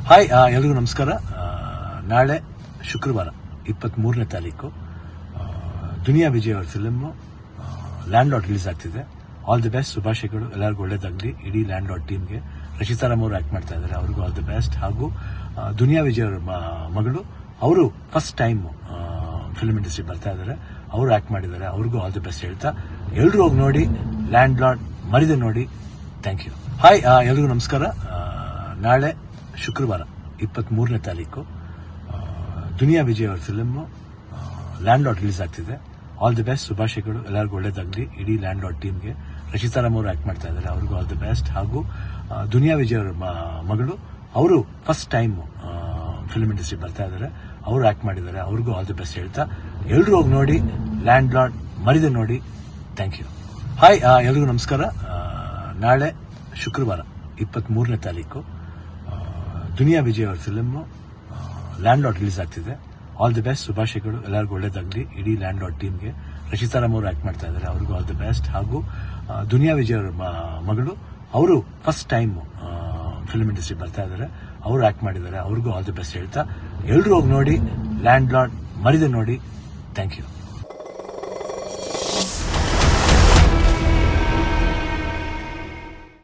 Hi, ಎಲ್ರಿಗೂ ನಮಸ್ಕಾರ. ನಾಳೆ ಶುಕ್ರವಾರ 23ನೇ ತಾರೀಕು ದುನಿಯಾ ವಿಜಯ್ ಅವರ ಫಿಲ್ಮ್ ಲ್ಯಾಂಡ್ ಲಾರ್ಡ್ ರಿಲೀಸ್ ಆಗ್ತಿದೆ. ಆಲ್ ದಿ ಬೆಸ್ಟ್, ಶುಭಾಶಯಗಳು, ಎಲ್ಲರಿಗೂ ಒಳ್ಳೇದಾಗಲಿ. ಇಡೀ ಲ್ಯಾಂಡ್ ಲಾರ್ಡ್ ಟೀಮ್ಗೆ ರಚಿತಾರಾಮ್ ಅವರು ಆಕ್ಟ್ ಮಾಡ್ತಾ ಇದ್ದಾರೆ, ಅವ್ರಿಗೂ ಆಲ್ ದಿ ಬೆಸ್ಟ್. ಹಾಗೂ ದುನಿಯಾ ವಿಜಯ್ ಅವರ ಮಗಳು, ಅವರು ಫಸ್ಟ್ ಟೈಮ್ ಫಿಲ್ಮ್ ಇಂಡಸ್ಟ್ರಿ ಬರ್ತಾ ಇದ್ದಾರೆ, ಅವರು ಆಕ್ಟ್ ಮಾಡಿದ್ದಾರೆ, ಅವ್ರಿಗೂ ಆಲ್ ದಿ ಬೆಸ್ಟ್ ಹೇಳ್ತಾ ಎಲ್ಲರೂ ಹೋಗಿ ನೋಡಿ ಲ್ಯಾಂಡ್ ಲಾರ್ಡ್, ಮರಿದೆ ನೋಡಿ. Thank you. ಹಾಯ್, ಎಲ್ರಿಗೂ ನಮಸ್ಕಾರ. ನಾಳೆ ಶುಕ್ರವಾರ 23ನೇ ತಾರೀಕು ದುನಿಯಾ ವಿಜಯ್ ಅವರ ಫಿಲ್ಮ್ ಲ್ಯಾಂಡ್ ಲಾರ್ಡ್ ರಿಲೀಸ್ ಆಗ್ತಿದೆ. ಆಲ್ ದಿ ಬೆಸ್ಟ್, ಶುಭಾಶಯಗಳು, ಎಲ್ಲರಿಗೂ ಒಳ್ಳೇದಾಗಲಿ. ಇಡೀ ಲ್ಯಾಂಡ್ ಲಾರ್ಡ್ ಟೀಮ್ಗೆ ರಚಿತಾರಾಮ್ ಅವರು ಆಕ್ಟ್ ಮಾಡ್ತಾ ಇದ್ದಾರೆ, ಅವ್ರಿಗೂ ಆಲ್ ದಿ ಬೆಸ್ಟ್. ಹಾಗೂ ದುನಿಯಾ ವಿಜಯ್ ಅವರ ಮಗಳು, ಅವರು ಫಸ್ಟ್ ಟೈಮ್ ಫಿಲ್ಮ್ ಇಂಡಸ್ಟ್ರಿ ಬರ್ತಾ ಇದ್ದಾರೆ, ಅವರು ಆಕ್ಟ್ ಮಾಡಿದ್ದಾರೆ, ಅವ್ರಿಗೂ ಆಲ್ ದಿ ಬೆಸ್ಟ್ ಹೇಳ್ತಾ ಎಲ್ಲರೂ ಹೋಗಿ ನೋಡಿ ಲ್ಯಾಂಡ್ ಲಾರ್ಡ್, ಮರಿದೆ ನೋಡಿ. Thank you. ಹಾಯ್, ಎಲ್ರಿಗೂ ನಮಸ್ಕಾರ. ನಾಳೆ ಶುಕ್ರವಾರ 23ನೇ ತಾರೀಕು ದುನಿಯಾ ವಿಜಯ್ ಅವರ ಫಿಲ್ಮ್ ಲ್ಯಾಂಡ್ ಲಾರ್ಡ್ ರಿಲೀಸ್ ಆಗ್ತಿದೆ. ಆಲ್ ದಿ ಬೆಸ್ಟ್, ಶುಭಾಶಯಗಳು, ಎಲ್ಲರಿಗೂ ಒಳ್ಳೇದಾಗಲಿ. ಇಡೀ ಲ್ಯಾಂಡ್ ಲಾರ್ಡ್ ಟೀಮ್ಗೆ ರಚಿತಾರಾಮ್ ಅವರು ಆಕ್ಟ್ ಮಾಡ್ತಾ ಇದ್ದಾರೆ, ಅವ್ರಿಗೂ ಆಲ್ ದಿ ಬೆಸ್ಟ್. ಹಾಗೂ ದುನಿಯಾ ವಿಜಯ್ ಅವರ ಮಗಳು, ಅವರು ಫಸ್ಟ್ ಟೈಮ್ ಫಿಲ್ಮ್ ಇಂಡಸ್ಟ್ರಿ ಬರ್ತಾ ಇದ್ದಾರೆ, ಅವರು ಆಕ್ಟ್ ಮಾಡಿದ್ದಾರೆ, ಅವ್ರಿಗೂ ಆಲ್ ದಿ ಬೆಸ್ಟ್ ಹೇಳ್ತಾ ಎಲ್ಲರೂ ಹೋಗಿ ನೋಡಿ ಲ್ಯಾಂಡ್ ಲಾರ್ಡ್, ಮರಿದೆ ನೋಡಿ. Thank you.